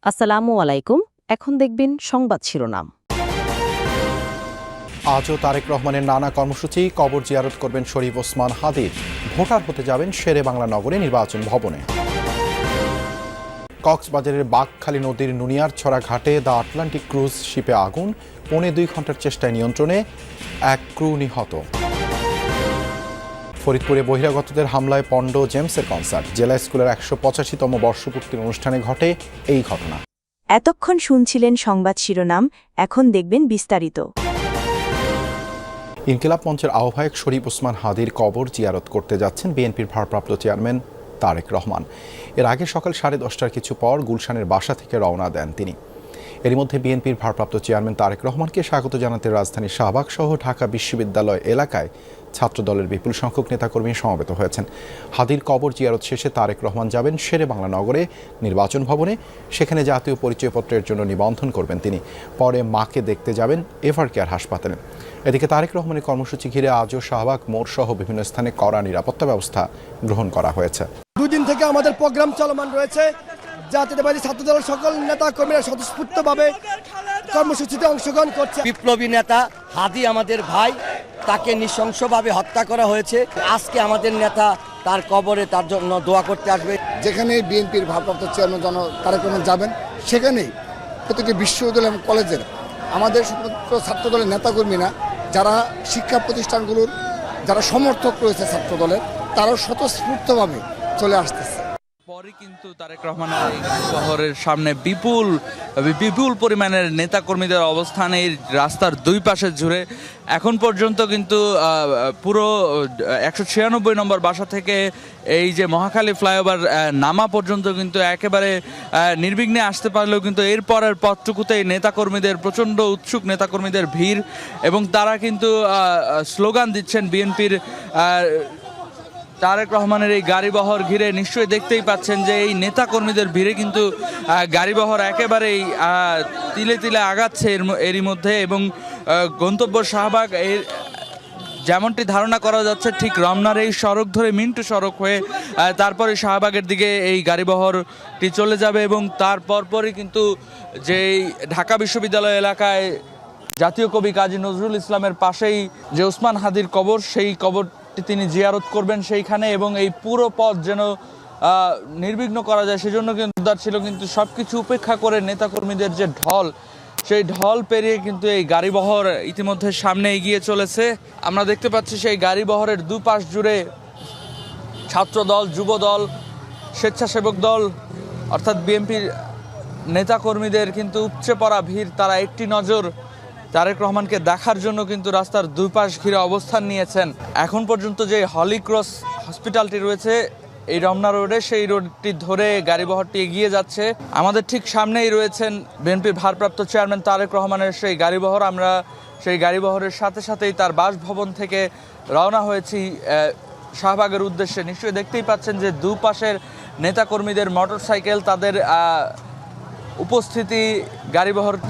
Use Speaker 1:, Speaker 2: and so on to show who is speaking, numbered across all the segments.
Speaker 1: আসসালামু আলাইকুম। এখন দেখবেন সংবাদ শিরোনাম।
Speaker 2: আজও তারেক রহমানের নানা কর্মসূচি। কবর জিয়ারত করবেন শরীফ ওসমান হাদির। ভোটার হতে যাবেন শেরে বাংলা নগরে নির্বাচন ভবনে। কক্সবাজারের বাঘখালী নদীর নুনিয়ারছড়া ঘাটে দ্য আটলান্টিক ক্রুজ শিপে আগুন। 2.25 ঘন্টার চেষ্টায় নিয়ন্ত্রণে, এক ক্রু নিহত। ফরিদপুরে বহিরাগতদের হামলায় পণ্ড জেমসের কনসার্ট। জেলা স্কুলের 185তম বর্ষপূর্তির অনুষ্ঠানে ঘটে এই ঘটনা।
Speaker 3: এতক্ষণ শুনছিলেন সংবাদ শিরোনাম, এখন দেখবেন বিস্তারিত।
Speaker 2: ইনকিলাব মঞ্চের আহ্বায়ক শরীফ ওসমান হাদির কবর জিয়ারত করতে যাচ্ছেন বিএনপির ভারপ্রাপ্ত চেয়ারম্যান তারেক রহমান। এর আগে সকাল 10:30টার কিছু পর গুলশানের বাসা থেকে রওনা দেন তিনি। এর মধ্যে বিএনপির ভারপ্রাপ্ত চেয়ারম্যান তারেক রহমানকে স্বাগত জানাতে রাজধানীর শাহবাগ সহ ঢাকা বিশ্ববিদ্যালয় এলাকায় ছাত্রদলের বিপুল সংখ্যক নেতাকর্মী সমবেত হয়েছেন। হাদির কবর জিয়ারত শেষে তারেক রহমান যাবেন শেরে বাংলা নগরে নির্বাচন ভবনে। সেখানে জাতীয় পরিচয়পত্রের জন্য নিবন্ধন করবেন তিনি। পরে মাকে দেখতে যাবেন এভারকেয়ার হাসপাতালে। এদিকে তারেক রহমানের কর্মসূচি ঘিরে আজও শাহবাগ মোড় সহ বিভিন্ন স্থানে কড়া নিরাপত্তা ব্যবস্থা গ্রহণ করা হয়েছে।
Speaker 4: দুদিন থেকে আমাদের প্রোগ্রাম চলমান রয়েছে। জাতীয়তাবাদী ছাত্র দলের সকল নেতা কর্মীরা স্বতঃস্ফূর্তভাবে কর্মসূচিতে অংশগ্রহণ করছে।
Speaker 5: বিপ্লবী নেতা হাদি আমাদের ভাই, তাকে নৃশংসভাবে হত্যা করা হয়েছে। আজকে আমাদের নেতা তার কবরে তার জন্য দোয়া করতে আসবে।
Speaker 6: যেখানে বিএনপির ভারপ্রাপ্ত চেয়ারম্যান তারেক রহমান যাবেন, সেখানেই প্রতিটি বিশ্ববিদ্যালয় এবং কলেজের আমাদের শুধুমাত্র ছাত্র দলের নেতাকর্মীরা, যারা শিক্ষা প্রতিষ্ঠানগুলোর যারা সমর্থক রয়েছে ছাত্র দলের, তারাও স্বতঃস্ফূর্তভাবে চলে আসতেছে।
Speaker 7: পরে কিন্তু তারেক রহমানের শহরের সামনে বিপুল পরিমাণের নেতাকর্মীদের অবস্থান এই রাস্তার দুই পাশে জুড়ে। এখন পর্যন্ত কিন্তু পুরো 196 নম্বর বাসা থেকে এই যে মহাখালী ফ্লাইওভার নামা পর্যন্ত কিন্তু একেবারে নির্বিঘ্নে আসতে পারলেও কিন্তু এরপরের পথটুকুতেই নেতাকর্মীদের প্রচণ্ড উৎসুক নেতাকর্মীদের ভিড়, এবং তারা কিন্তু স্লোগান দিচ্ছেন বিএনপির তারেক রহমানের এই গাড়িবহর ঘিরে। নিশ্চয়ই দেখতেই পাচ্ছেন যে এই নেতাকর্মীদের ভিড়ে কিন্তু গাড়িবহর একেবারেই তিলে তিলে আগাচ্ছে এরই মধ্যে, এবং গন্তব্য শাহবাগ এর যেমনটি ধারণা করা যাচ্ছে ঠিক রমনার এই সড়ক ধরে মিন্টু সড়ক হয়ে তারপরে শাহবাগের দিকে এই গাড়িবহরটি চলে যাবে, এবং তারপরই কিন্তু যেই ঢাকা বিশ্ববিদ্যালয় এলাকায় জাতীয় কবি কাজী নজরুল ইসলামের পাশেই যে ওসমান হাদির কবর, সেই কবর তিনি জিয়ারত করবেন সেইখানে, এবং এই পুরো পথ যেন নির্বিঘ্ন করা যায় সেজন্য কিন্তু ছিল। কিন্তু সবকিছু উপেক্ষা করে নেতাকর্মীদের যে ঢল, সেই ঢল পেরিয়ে কিন্তু এই গাড়িবহর ইতিমধ্যে সামনে এগিয়ে চলেছে। আমরা দেখতে পাচ্ছি সেই গাড়িবহরের দুপাশ জুড়ে ছাত্রদল, যুবদল, স্বেচ্ছাসেবক দল অর্থাৎ বিএনপির নেতাকর্মীদের কিন্তু উপচে পড়া ভিড়। তারা একটি নজর তারেক রহমানকে দেখার জন্য কিন্তু রাস্তার দুই পাশ ঘিরে অবস্থান নিয়েছেন। এখন পর্যন্ত যে হলি ক্রস হসপিটালটি রয়েছে এই রমনা রোডে, সেই রোডটি ধরে গাড়িবহরটি এগিয়ে যাচ্ছে। আমাদের ঠিক সামনেই রয়েছেন বিএনপির ভারপ্রাপ্ত চেয়ারম্যান তারেক রহমানের সেই গাড়িবহর। আমরা সেই গাড়িবহরের সাথে সাথেই তার বাসভবন থেকে রওনা হয়েছি শাহবাগের উদ্দেশ্যে। নিশ্চয়ই দেখতেই পাচ্ছেন যে দুপাশের নেতাকর্মীদের মোটরসাইকেল, তাদের উপস্থিতি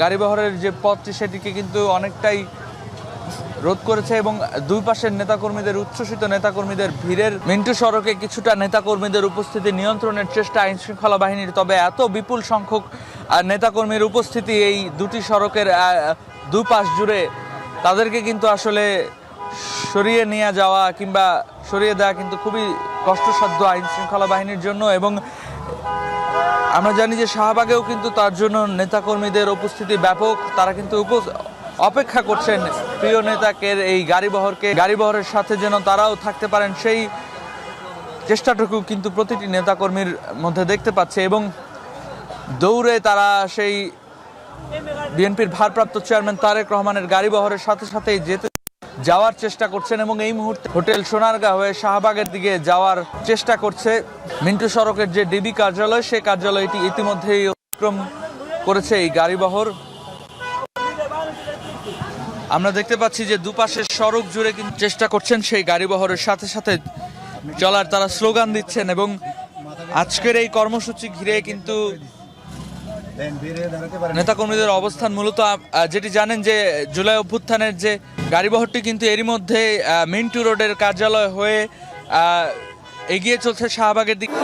Speaker 7: গাড়িবহরের যে পথটি সেটিকে কিন্তু অনেকটাই রোধ করেছে, এবং দুই পাশের নেতাকর্মীদের উচ্ছ্বসিত নেতাকর্মীদের ভিড়ের মিন্টু সড়কে কিছুটা নেতাকর্মীদের উপস্থিতি নিয়ন্ত্রণের চেষ্টা আইন শৃঙ্খলা বাহিনীর। তবে এত বিপুল সংখ্যক নেতাকর্মীর উপস্থিতি এই দুটি সড়কের দুপাশ জুড়ে, তাদেরকে কিন্তু আসলে সরিয়ে নিয়ে যাওয়া কিংবা সরিয়ে দেওয়া কিন্তু খুবই কষ্টসাধ্য আইন শৃঙ্খলা বাহিনীর জন্য। এবং আমরা জানি যে শাহবাগেও কিন্তু তার জন্য নেতাকর্মীদের উপস্থিতি ব্যাপক। তারা কিন্তু অপেক্ষা করছেন প্রিয় নেতাকে এই গাড়িবহরের সাথে যেন তারাও থাকতে পারেন, সেই চেষ্টাটুকু কিন্তু প্রতিটি নেতাকর্মীর মধ্যে দেখতে পাচ্ছে। এবং দৌড়ে তারা সেই বিএনপির ভারপ্রাপ্ত চেয়ারম্যান তারেক রহমানের গাড়িবহরের সাথে সাথেই যাওয়ার চেষ্টা করছেন, এবং এই মুহূর্তে হোটেল সোনারগাঁ হয়ে শাহবাগের দিকে যাওয়ার চেষ্টা করছে। মিন্টু সড়কের যে ডিবি কার্যালয়, সেই কার্যালয়টি ইতিমধ্যেই অতিক্রম করেছে এই গাড়িবহর। আমরা দেখতে পাচ্ছি যে দুপাশের সড়ক জুড়ে কিন্তু চেষ্টা করছেন সেই গাড়িবহরের সাথে সাথে চলার, তারা স্লোগান দিচ্ছেন। এবং আজকের এই কর্মসূচি ঘিরে কিন্তু নেতাকর্মীদের অবস্থান মূলত যেটি জানেন যে জুলাই অভ্যুত্থানের যে গাড়িবহরটি কিন্তু এরই মধ্যে মিন্টু রোডের কার্যালয় হয়ে এগিয়ে চলছে শাহবাগের দিকে।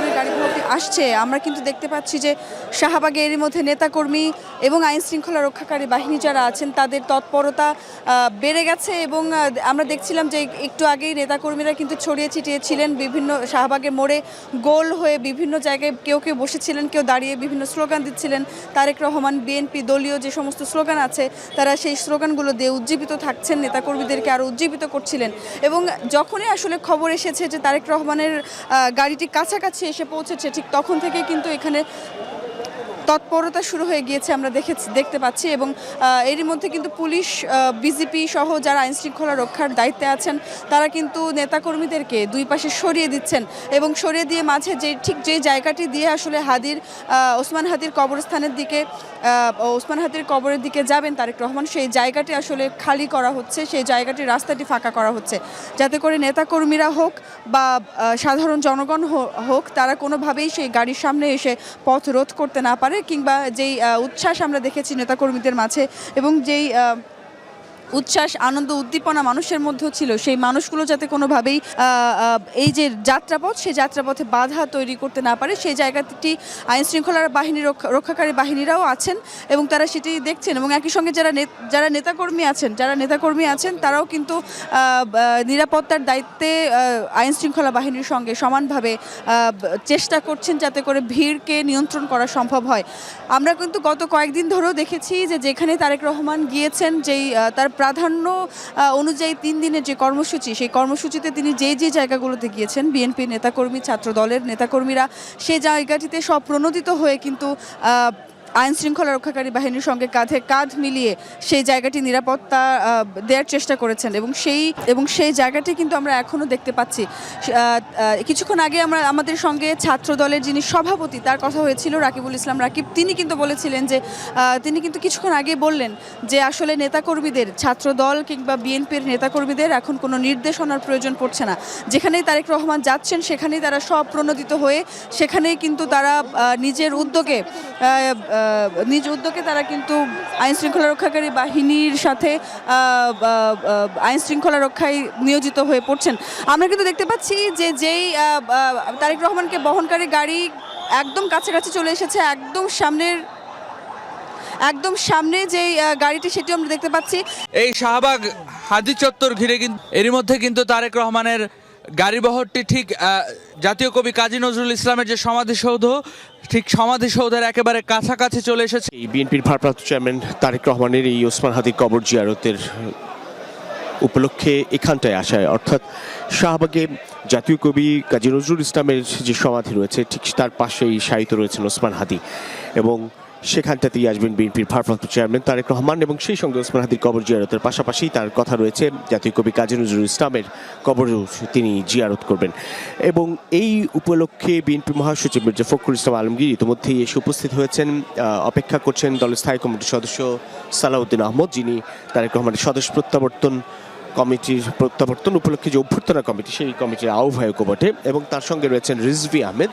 Speaker 8: আসছে আমরা কিন্তু দেখতে পাচ্ছি যে শাহবাগে এরই মধ্যে নেতাকর্মী এবং আইন শৃঙ্খলা রক্ষাকারী বাহিনী যারা আছেন তাদের তৎপরতা বেড়ে গেছে এবং আমরা দেখছিলাম যে একটু আগেই নেতাকর্মীরা কিন্তু ছড়িয়ে ছিটিয়ে ছিলেন বিভিন্ন শাহবাগের মোড়ে গোল হয়ে বিভিন্ন জায়গায় কেউ কেউ বসেছিলেন, কেউ দাঁড়িয়ে বিভিন্ন স্লোগান দিচ্ছিলেন। তারেক রহমান, বিএনপি দলীয় যে সমস্ত স্লোগান আছে তারা সেই স্লোগানগুলো দিয়ে উজ্জীবিত থাকছেন, নেতাকর্মীদেরকে আরও উজ্জীবিত করছিলেন। এবং যখনই আসলে খবর এসেছে যে তারেক রহমানের গাড়িটি কাছাকাছি এসে পৌঁছেছে ঠিক তখন থেকে কিন্তু এখানে তৎপরতা শুরু হয়ে গিয়েছে আমরা দেখতে পাচ্ছি। এবং এরই মধ্যে কিন্তু পুলিশ, বিজিপি সহ যারা আইনশৃঙ্খলা রক্ষার দায়িত্বে আছেন তারা কিন্তু নেতাকর্মীদেরকে দুই পাশে সরিয়ে দিচ্ছেন এবং সরিয়ে দিয়ে মাঝে যে জায়গাটি দিয়ে আসলে ওসমান হাদির কবরস্থানের দিকে, ওসমান হাদির কবরের দিকে যাবেন তারেক রহমান, সেই জায়গাটি আসলে খালি করা হচ্ছে, সেই জায়গাটি রাস্তাটি ফাঁকা করা হচ্ছে যাতে করে নেতাকর্মীরা হোক বা সাধারণ জনগণ হোক তারা কোনোভাবেই সেই গাড়ির সামনে এসে পথ রোধ করতে না পারে, কিংবা যেই উচ্ছ্বাস আমরা দেখেছি নেতাকর্মীদের মাঝে এবং যেই উচ্ছ্বাস, আনন্দ, উদ্দীপনা মানুষের মধ্যেও ছিল সেই মানুষগুলো যাতে কোনোভাবেই এই যে যাত্রাপথ সেই যাত্রাপথে বাধা তৈরি করতে না পারে সেই জায়গাটি আইনশৃঙ্খলার বাহিনী রক্ষাকারী বাহিনীরাও আছেন এবং তারা সেটি দেখছেন। এবং একই সঙ্গে যারা নেতাকর্মী আছেন তারাও কিন্তু নিরাপত্তার দায়িত্বে আইনশৃঙ্খলা বাহিনীর সঙ্গে সমানভাবে চেষ্টা করছেন যাতে করে ভিড়কে নিয়ন্ত্রণ করা সম্ভব হয়। আমরা কিন্তু গত কয়েকদিন ধরেও দেখেছি যে যেখানে তারেক রহমান গিয়েছেন, যেই তার প্রাধান্য অনুযায়ী 3 দিনের যে কর্মসূচি, সেই কর্মসূচিতে তিনি যে জায়গাগুলোতে গিয়েছেন বিএনপির নেতাকর্মী, ছাত্র দলের নেতাকর্মীরা সেই জায়গাটিতে সব প্রণোদিত হয়ে কিন্তু আইন শৃঙ্খলা রক্ষাকারী বাহিনীর সঙ্গে কাঁধে কাঁধ মিলিয়ে সেই জায়গাটি নিরাপত্তা দেওয়ার চেষ্টা করেছেন এবং সেই জায়গাটি কিন্তু আমরা এখনও দেখতে পাচ্ছি। কিছুক্ষণ আগে আমাদের সঙ্গে ছাত্র দলের যিনি সভাপতি তার কথা হয়েছিল, রাকিবুল ইসলাম রাকিব, তিনি কিন্তু বলেছিলেন যে তিনি কিন্তু কিছুক্ষণ আগে বললেন যে আসলে নেতাকর্মীদের, ছাত্র দল কিংবা বিএনপির নেতাকর্মীদের এখন কোনো নির্দেশনার প্রয়োজন পড়ছে না। যেখানেই তারেক রহমান যাচ্ছেন সেখানেই তারা সব প্রণোদিত হয়ে সেখানেই কিন্তু তারা নিজ উদ্যোগে তারা কিন্তু আইন শৃঙ্খলা রক্ষাকারী বাহিনীর সাথে আইন শৃঙ্খলা রক্ষায় নিয়োজিত হয়ে পড়ছেন। আমরা কিন্তু দেখতে পাচ্ছি যে যেই তারেক রহমানকে বহনকারী গাড়ি একদম কাছাকাছি চলে এসেছে, একদম সামনে যেই গাড়িটি সেটি আমরা দেখতে পাচ্ছি।
Speaker 7: এই শাহবাগ হাদি চত্বর ঘিরে কিন্তু এরই মধ্যে কিন্তু তারেক রহমানের গাড়িবহরটি ঠিক জাতীয় কবি কাজী নজরুল ইসলামের যে সমাধিসৌধ, ঠিক সমাধিসৌধের একেবারে কাছাকাছি চলে এসেছে।
Speaker 9: এই বিএনপির ভারপ্রাপ্ত চেয়ারম্যান তারেক রহমানের এই ওসমান হাদির কবর জিয়ারতের উপলক্ষে এখানটায় আসায়, অর্থাৎ শাহবাগে জাতীয় কবি কাজী নজরুল ইসলামের যে সমাধি রয়েছে ঠিক তার পাশেই শায়িত রয়েছেন ওসমান হাদি এবং সেখানটাতেই আসবেন বিএনপির ভারপ্রাপ্ত চেয়ারম্যান তারেক রহমান এবং সেই সঙ্গে ওসমান হাদির কবর জিয়ারতের পাশাপাশি তার কথা রয়েছে জাতীয় কবি কাজী নজরুল ইসলামের কবরও তিনি জিয়ারত করবেন। এবং এই উপলক্ষে বিএনপি মহাসচিব মির্জা ফখরুল ইসলাম আলমগীর ইতিমধ্যেই এসে উপস্থিত হয়েছেন। অপেক্ষা করছেন দলের স্থায়ী কমিটির সদস্য সালাউদ্দিন আহমদ, যিনি তারেক রহমানের স্বদেশ প্রত্যাবর্তন উপলক্ষে যে অভ্যর্থনা কমিটি, সেই কমিটির আহ্বায়কও বটে এবং তার সঙ্গে রয়েছেন রিজভী আহমেদ।